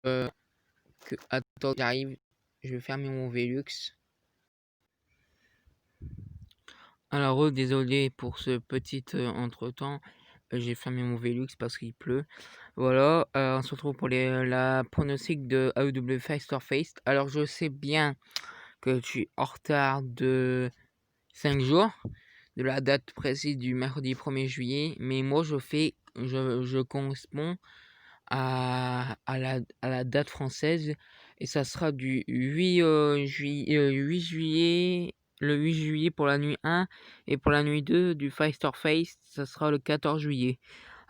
Attends, j'arrive. Je vais fermer mon Velux. Alors, désolé pour ce petit entretemps. J'ai fermé mon Velux parce qu'il pleut. Voilà, on se retrouve pour la pronostic de AEW Face or Face. Alors, je sais bien que tu es en retard de 5 jours de la date précise du mercredi 1er juillet, mais moi je corresponds à la date française et ça sera du 8 juillet, le 8 juillet pour la nuit 1 et pour la nuit 2 du Five Star Face, ça sera le 14 juillet.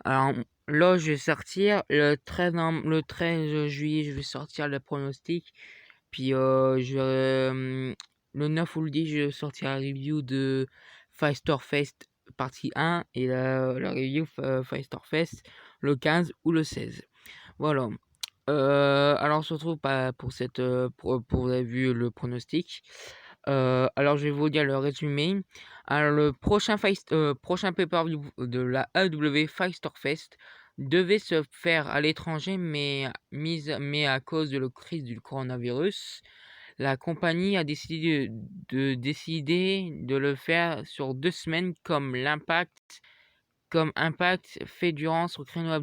Alors là, je vais sortir le 13 juillet, je vais sortir le pronostic. Puis le 9 ou le 10, je vais sortir la review de Five Star Fest partie 1 et la review Five Star Fest le 15 ou le 16. Voilà. Alors on se retrouve pour vous avez vu le pronostic. Alors je vais vous dire le résumé. Alors le prochain pay-per-view de la AEW Five Star Fest devait se faire à l'étranger, mais à cause de la crise du coronavirus, la compagnie a décidé de le faire sur 2 semaines comme Impact fait durant son créneau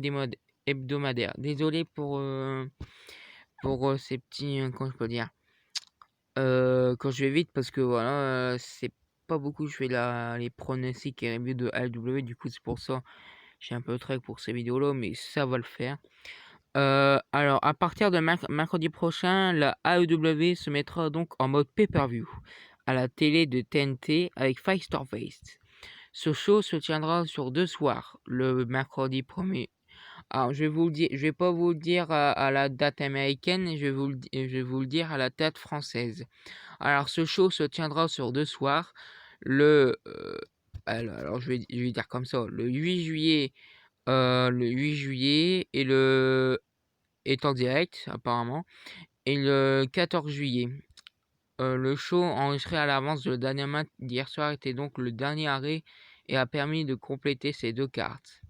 hebdomadaire. Désolé pour ces petits, comment je peux dire, quand je vais vite parce que voilà, c'est pas beaucoup, je fais les pronostics et reviews de AEW, du coup c'est pour ça j'ai un peu de trek pour ces vidéos-là, mais ça va le faire. Alors à partir de mercredi prochain, la AEW se mettra donc en mode pay-per-view à la télé de TNT avec Five Star Face. Ce show se tiendra sur 2 soirs, le mercredi 1er. Alors je vais pas vous le dire à la date américaine, je vais vous le dire à la date française. Alors ce show se tiendra sur 2 soirs, le alors je vais dire comme ça, le 8 juillet est en direct apparemment et le 14 juillet. Le show enregistré à l'avance de le dernier match d'hier soir était donc le dernier arrêt et a permis de compléter ces 2 cartes.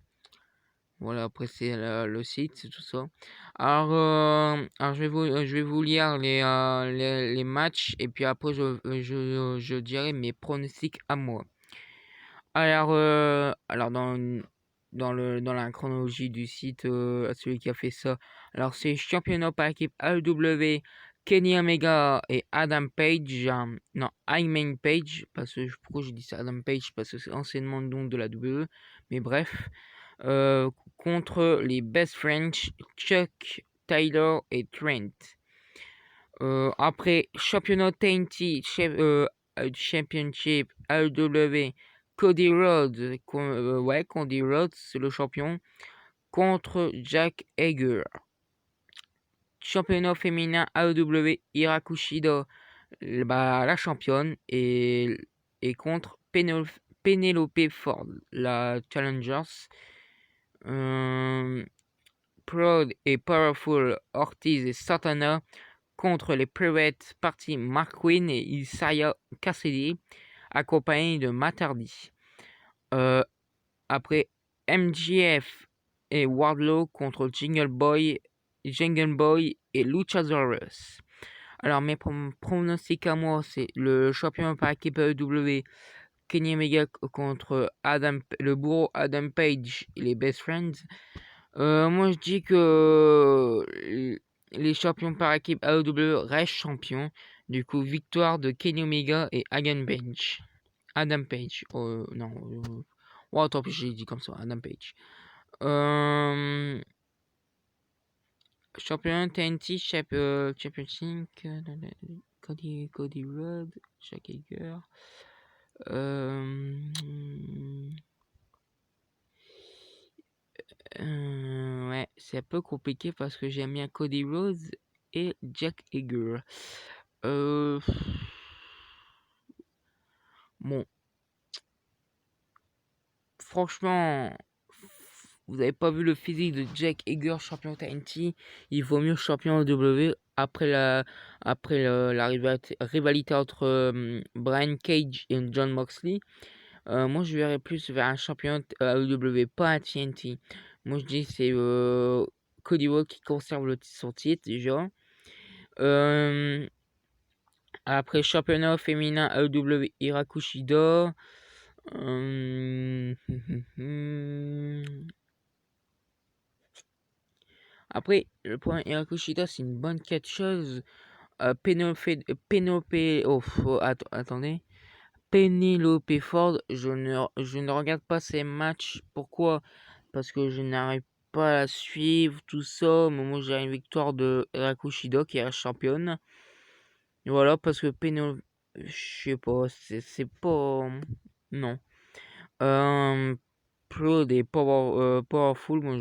Voilà, après c'est le site, c'est tout ça. Alors je vais vous lire les matchs et puis après je dirai mes pronostics à moi. Alors dans la chronologie du site, celui qui a fait ça, alors c'est championnat par équipe AEW, Kenny Omega et Adam Page, non, Hangman Page, parce que pourquoi j'ai dit ça Adam Page, parce que c'est anciennement le nom de la WWE, mais bref, contre les Best Friends, Chuck, Tyler et Trent. Après championnat TNT Championship AEW, Cody Rhodes, Cody Rhodes, c'est le champion, contre Jack Hager. Championnat féminin AEW, Hira Kushida, la championne, et contre Penelope Ford, la Challengers. Proud et Powerful, Ortiz et Santana contre les Private Party Mark Quinn et Isaiah Cassidy, accompagnés de Matt Hardy. Après MJF et Wardlow contre Jungle Boy et Luchasaurus. Alors mes pronostics à moi, c'est le champion par équipe AEW, Kenny Omega contre le bourreau Adam Page et les Best Friends. Moi je dis que les champions par équipe AEW restent champions. Du coup, victoire de Kenny Omega et Adam Page. Non. Oh, tant pis, j'ai dit comme ça, Adam Page. Champion TNT Championship, Cody Rhodes, Jack Hager. Ouais, c'est un peu compliqué parce que j'aime bien Cody Rhodes et Jack Hager. Bon, franchement, vous n'avez pas vu le physique de Jack Hager, champion TNT. Il vaut mieux champion W après la rivalité entre Brian Cage et John Moxley. Moi, je verrais plus vers un champion AEW, pas un TNT. Moi, je dis c'est Cody Rhodes qui conserve son titre déjà. Après championnat féminin AEW Hira Kushida. Après, le point Hira Kushida, c'est une bonne catcheuse. Attendez. Penelope Ford, je ne regarde pas ces matchs. Pourquoi? Parce que je n'arrive pas à la suivre, tout ça. Mais moi, j'ai une victoire de Hira Kushida qui est la championne. Voilà, parce que Penelope, je sais pas, c'est pas. Non. Pro des Powerful, moi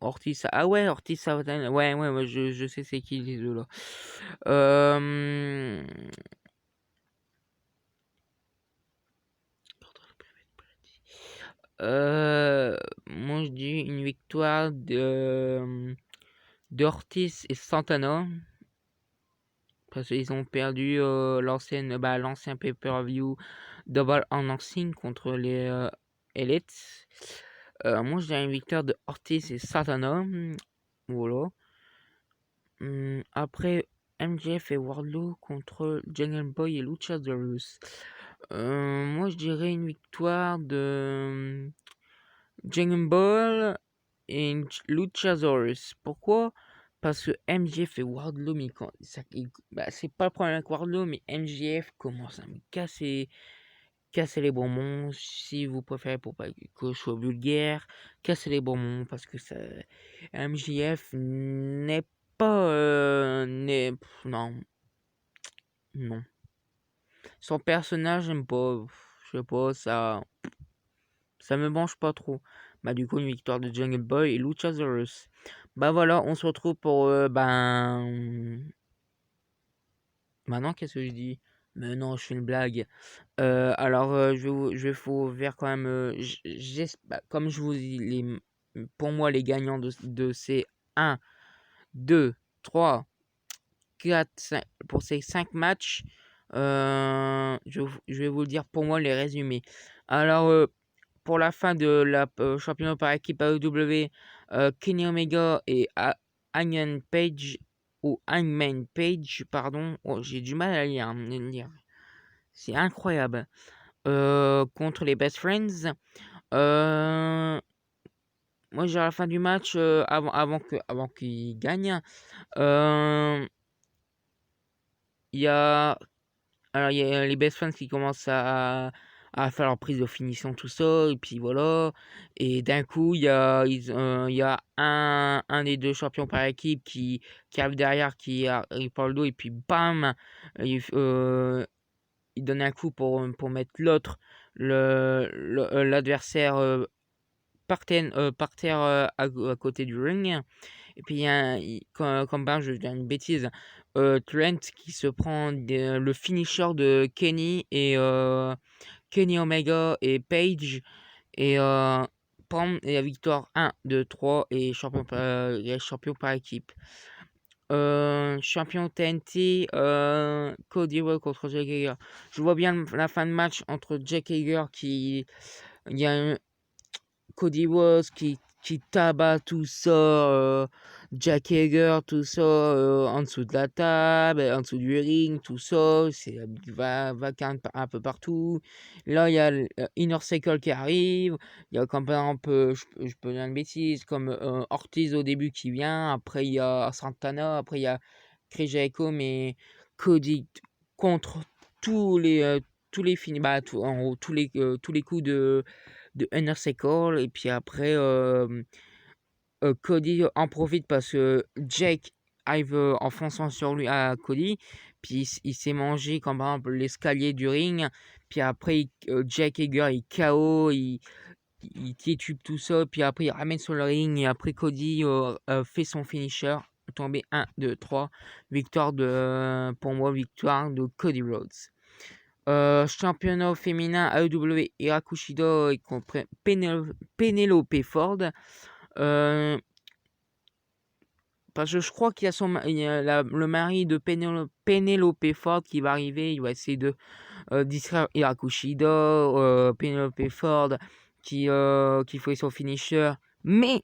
Ortiz, ah ouais, Ortiz, ouais, je sais c'est qui les deux là. Moi je dis une victoire d'Ortiz et Santana. Parce qu'ils ont perdu l'ancien pay-per-view Double or Nothing contre les Elites. Moi je dirais une victoire de Ortiz et Santana. Voilà. Après MJF et Wardlow contre Jungle Boy et Luchasaurus. Moi je dirais une victoire de Jungle Boy et Luchasaurus. Pourquoi? Parce que MJF et Wardlow, c'est pas le problème avec Wardlow, mais MJF commence à me casser les bonbons, si vous préférez, pour pas que je sois vulgaire. Casser les bonbons parce que ça, MJF n'est pas non, non. Son personnage, j'aime pas. Je sais pas, ça me branche pas trop. Bah du coup, une victoire de Jungle Boy et Luchasaurus. Bah voilà, on se retrouve pour maintenant qu'est-ce que je dis? Mais non, je fais une blague. Alors, je vais vous faire quand même. Comme je vous dis, pour moi, les gagnants de ces 1, 2, 3, 4, 5, pour ces 5 matchs, je vais vous le dire pour moi, les résumés. Alors, pour la fin de la championnat par équipe AEW, Kenny Omega et Hangman Page, ou Hangman Page, pardon. Oh, j'ai du mal à lire. C'est incroyable. Contre les Best Friends. Moi, j'ai à la fin du match, avant qu'ils gagnent, il y a les Best Friends qui commencent à faire leur prise de finition, tout ça, et puis voilà. Et d'un coup, il y a un des deux champions par équipe qui arrive derrière, qui arrive par le dos, et puis bam, il donne un coup pour mettre l'adversaire par terre, à côté du ring. Et puis, comme je dis une bêtise, Trent qui se prend le finisher de Kenny et Kenny Omega et Page. Et la victoire 1, 2, 3 et champion par équipe. Champion TNT, Cody Rhodes contre Jake Hager. Je vois bien la fin de match entre Jake Hager il y a Cody Rhodes qui tabasse tout ça, Jake Hager, tout ça, en dessous de la table, en dessous du ring, tout ça, va un peu partout. Là, il y a Inner Circle qui arrive, il y a comme par exemple, je peux dire une bêtise, comme Ortiz au début qui vient, après il y a Santana, après il y a Chris Jericho, mais Cody contre tous les finis, en gros, tous les coups de Inner Circle. Et puis après, Cody en profite parce que Jake arrive en fonçant sur lui à Cody. Puis il s'est mangé comme par exemple l'escalier du ring. Puis après, Jake Hager il KO, il titube tout ça. Puis après, il ramène sur le ring. Et après, Cody fait son finisher. Tombé 1, 2, 3. Victoire pour moi, victoire de Cody Rhodes. Championnat féminin AEW Hira Kushida contre Penelope Ford. Parce que je crois qu'il y a le mari de Penelope Ford qui va arriver. Il va essayer de distraire Hira Kushida. Penelope Ford qui fait son finisher. Mais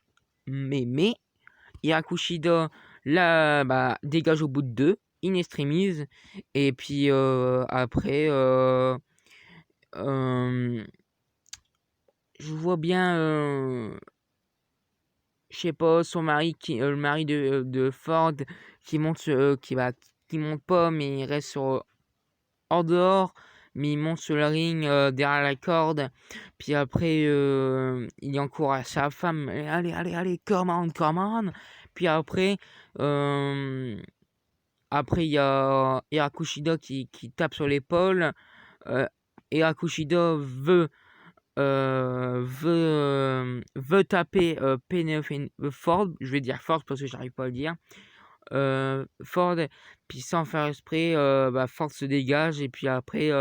Hirakushida là, bah, dégage au bout de 2, in extremis. Et puis après, je vois bien, je sais pas, son mari le mari de Ford qui monte pas, mais il reste hors dehors, mais il monte sur le ring derrière la corde. Puis après, il encourage sa femme, allez, allez, allez, come on, come on. Puis après, euh, il y a Hirakushida qui tape sur l'épaule. Euh, Hirakushida veut taper Penelope Ford. Je vais dire Ford parce que j'arrive pas à le dire. Ford, puis sans faire exprès, bah, Ford se dégage. Et puis après,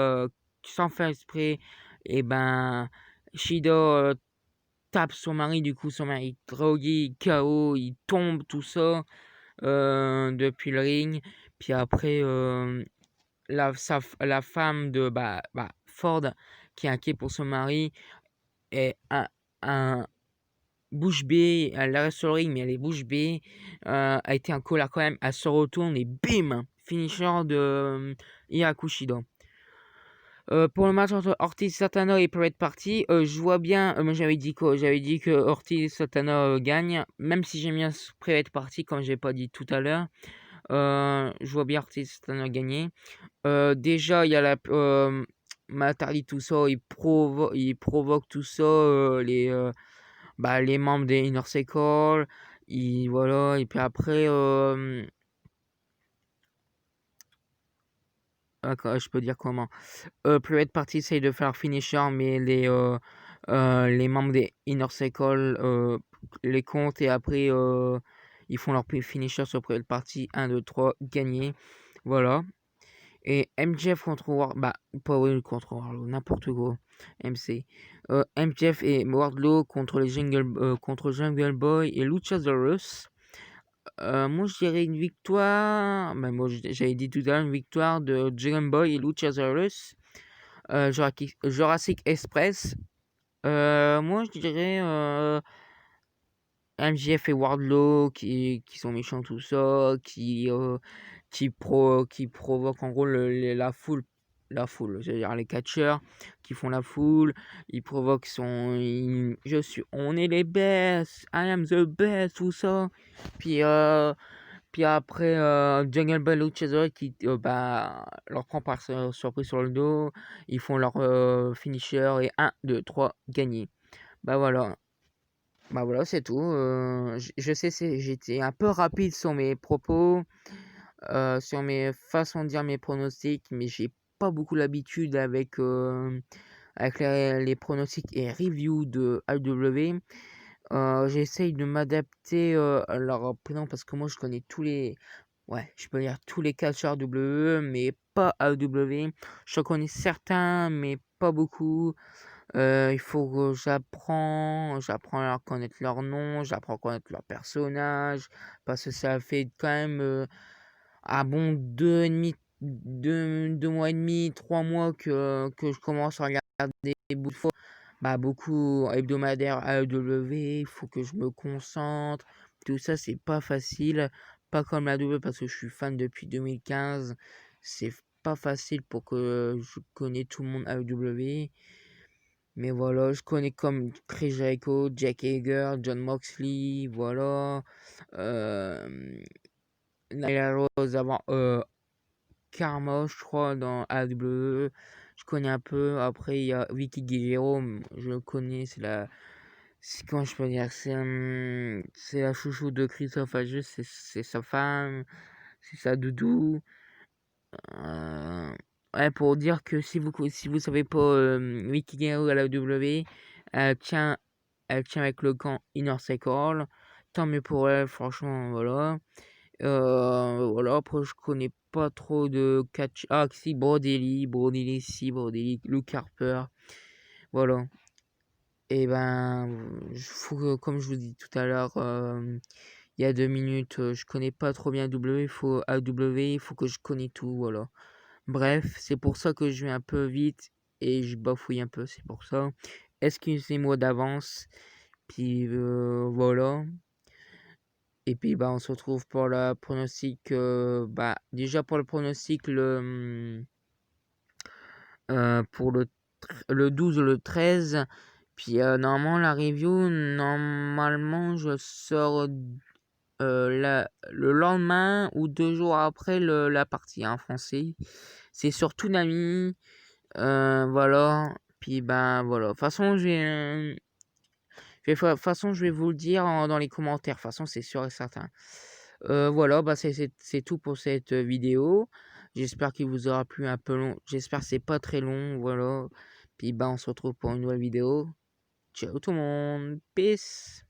sans faire exprès, et ben, Shido tape son mari. Du coup, son mari drogué, KO, il tombe, tout ça, depuis le ring. Puis après, la femme de Ford, qui est inquiète pour son mari, est un bouche bée. Elle reste sur le ring, mais elle est bouche bée. A été en colère quand même. Elle se retourne et bim, finisher de Hirakushida. Pour le match entre Ortiz Satana et Private Party, je vois bien. Moi j'avais dit quoi? J'avais dit que Ortiz Satana gagne, même si j'aime bien Private Party, comme j'ai pas dit tout à l'heure. Je vois bien Ortiz Satana gagner. Déjà, il y a Matardi, tout ça, il provoque tout ça, les membres des Inner Circle. Voilà, et puis après, je peux dire comment. Private Party essaye de faire finisher, mais les membres des Inner Circle les comptent, et après, ils font leur finisher sur Private Party. 1, 2, 3, gagné. Voilà. Et MJF contre pas contre Wardlow, n'importe quoi. MJF et Wardlow contre Jungle Boy et Luchasaurus. Moi je dirais une victoire. Moi j'avais dit tout à l'heure une victoire de Jungle Boy et Luchasaurus. Jurassic Express. Moi je dirais MJF et Wardlow qui sont méchants, tout ça, qui provoquent en gros la foule, c'est-à-dire les catcheurs qui font la foule. Ils provoquent on est les best, I am the best, tout ça. Puis après, Jungle Boy Luchasaurus qui leur prend par surprise sur le dos. Ils font leur finisher et 1, 2, 3, gagné. Voilà. Voilà, c'est tout. Je sais, j'étais un peu rapide sur mes propos, sur mes façons de dire mes pronostics, mais j'ai pas beaucoup l'habitude avec les pronostics et reviews de AEW. J'essaye de m'adapter à leur prénom parce que moi je connais je peux dire tous les catcheurs WWE, mais pas AEW. Je connais certains, mais pas beaucoup. Il faut que j'apprends à connaître leur nom, j'apprends à connaître leur personnage, parce que ça fait quand même, bon 2 mois et demi, 3 mois que je commence à regarder beaucoup hebdomadaire AEW. Il faut que je me concentre. Tout ça, c'est pas facile. Pas comme la W parce que je suis fan depuis 2015. C'est pas facile pour que je connais tout le monde AEW. Mais voilà, je connais comme Chris Jericho, Jack Hager, John Moxley, voilà. Nyla Rose avant Karma, je crois, dans AEW. Je connais un peu. Après, il y a Vicky Guerrero, je le connais, comment je peux dire, c'est la chouchou de Christophe Ajus, c'est sa femme, c'est sa doudou. Pour dire que si vous savez pas, Vicky Guerrero à la W, elle tient, avec le camp Inner Circle. Tant mieux pour elle, franchement, voilà. Voilà, après, je connais pas trop de catch. Ah, si, Brodelli, Luke Harper. Voilà. Et comme je vous dis tout à l'heure, il y a 2 minutes, je connais pas trop bien AW, il faut que je connais tout, voilà. Bref, c'est pour ça que je vais un peu vite et je bafouille un peu, c'est pour ça. Excusez-moi d'avance. Puis voilà. Et puis, bah, on se retrouve pour la pronostic. Bah, déjà pour le pronostic, pour le 12 ou le 13. Puis, normalement, la review, normalement, je sors le lendemain ou 2 jours après la partie en français. C'est sur Toonami. Voilà. Puis, ben voilà. De toute façon, je vais vous le dire dans les commentaires. De toute façon, c'est sûr et certain. Voilà, bah c'est tout pour cette vidéo. J'espère qu'il vous aura plu un peu long. J'espère que c'est pas très long. Voilà. Puis bah on se retrouve pour une nouvelle vidéo. Ciao tout le monde. Peace.